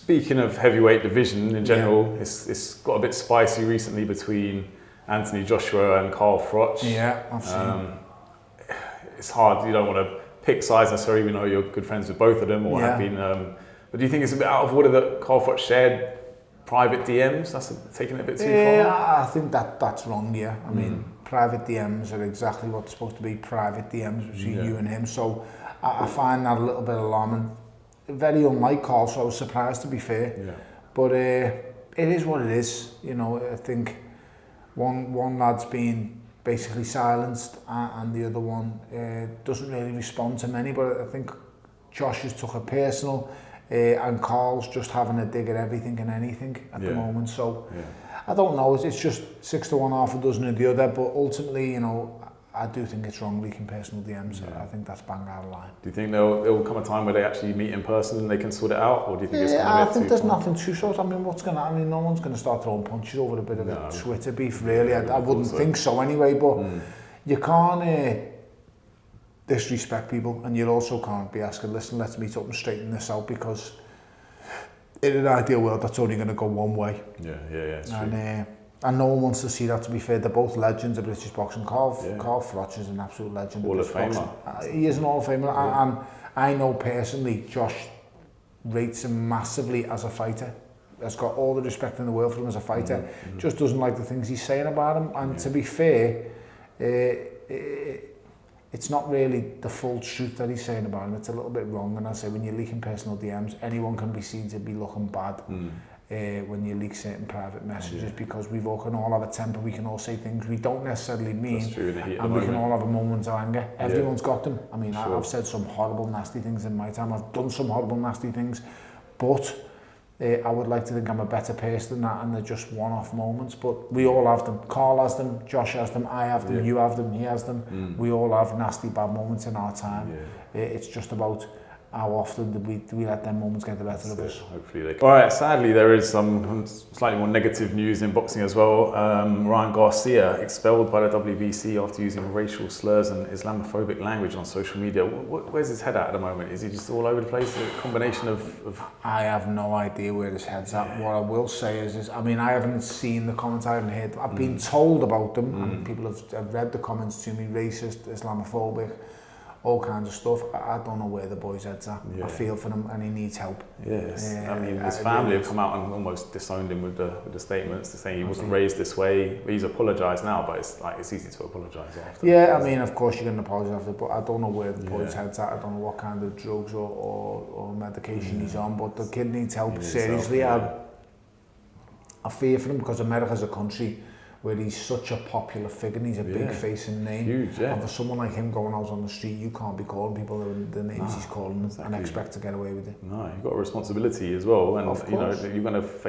Speaking of heavyweight division in general, it's got a bit spicy recently between Anthony Joshua and Carl Froch. Yeah, I've seen. It's hard, you don't want to pick sides necessarily, even though you're good friends with both of them or have been. But do you think it's a bit out of order that Carl Froch shared private DMs? That's taking it a bit too far? Yeah, I think that's wrong, yeah. I mean, private DMs are exactly what's supposed to be private DMs between you and him. So I find that a little bit alarming. Very unlike Carl, so I was surprised, to be fair. Yeah. But it is what it is. You know, I think one lad's been basically silenced and the other one doesn't really respond to many, but I think Josh has took it personal and Carl's just having a dig at everything and anything at the moment. So I don't know, it's just 6 to 1, half a dozen of the other, but ultimately, you know, I do think it's wrong leaking personal DMs. I think that's bang out of line. Do you think there will come a time where they actually meet in person and they can sort it out, or do you think it's going to be I think there's nothing to sort. I mean, what's going to? I mean, no one's going to start throwing punches over a bit of a Twitter beef, really. I wouldn't think so anyway. But you can't disrespect people, and you also can't be asking, listen, let's meet up and straighten this out, because in an ideal world, that's only going to go one way. Yeah, it's true. And no one wants to see that, to be fair. They're both legends of British boxing. Carl Froch is an absolute legend of British boxing. He is an Hall of Famer. And I know personally, Josh rates him massively as a fighter. Has got all the respect in the world for him as a fighter. Just doesn't like the things he's saying about him. And to be fair, it's not really the full truth that he's saying about him. It's a little bit wrong. And I say, when you're leaking personal DMs, anyone can be seen to be looking bad. When you leak certain private messages, because we can all have a temper, we can all say things we don't necessarily mean, and we can all have a moment of anger. Everyone's got them. I mean, I've said some horrible, nasty things in my time. I've done some horrible, nasty things, but I would like to think I'm a better person than that, and they're just one-off moments. But we all have them. Carl has them, Josh has them, I have them, you have them, he has them. We all have nasty, bad moments in our time. It's just about how often do we let them moments get the better of us? Hopefully they can. All right, sadly there is some slightly more negative news in boxing as well. Ryan Garcia expelled by the WBC after using racial slurs and Islamophobic language on social media. Where's his head at the moment? Is he just all over the place? A combination of... I have no idea where his head's at. What I will say is I mean, I haven't seen the comments, I haven't heard. I've been told about them, and people have read the comments to me, racist, Islamophobic, all kinds of stuff. I don't know where the boy's head's at. I feel for him and he needs help. Yes, I mean, his family have come out and almost disowned him with the statements, saying he wasn't raised this way. He's apologised now, but it's easy to apologise after. Yeah, I mean, of course you're going to apologise after, but I don't know where the boy's head's at. I don't know what kind of drugs or medication he's on, but the kid needs help seriously. I fear for him, because America's a country where he's such a popular figure and he's a big face and name. Huge, and for someone like him going out on the street, you can't be calling people the names he's calling them and expect to get away with it. No, you've got a responsibility as well, and you know, you're going to face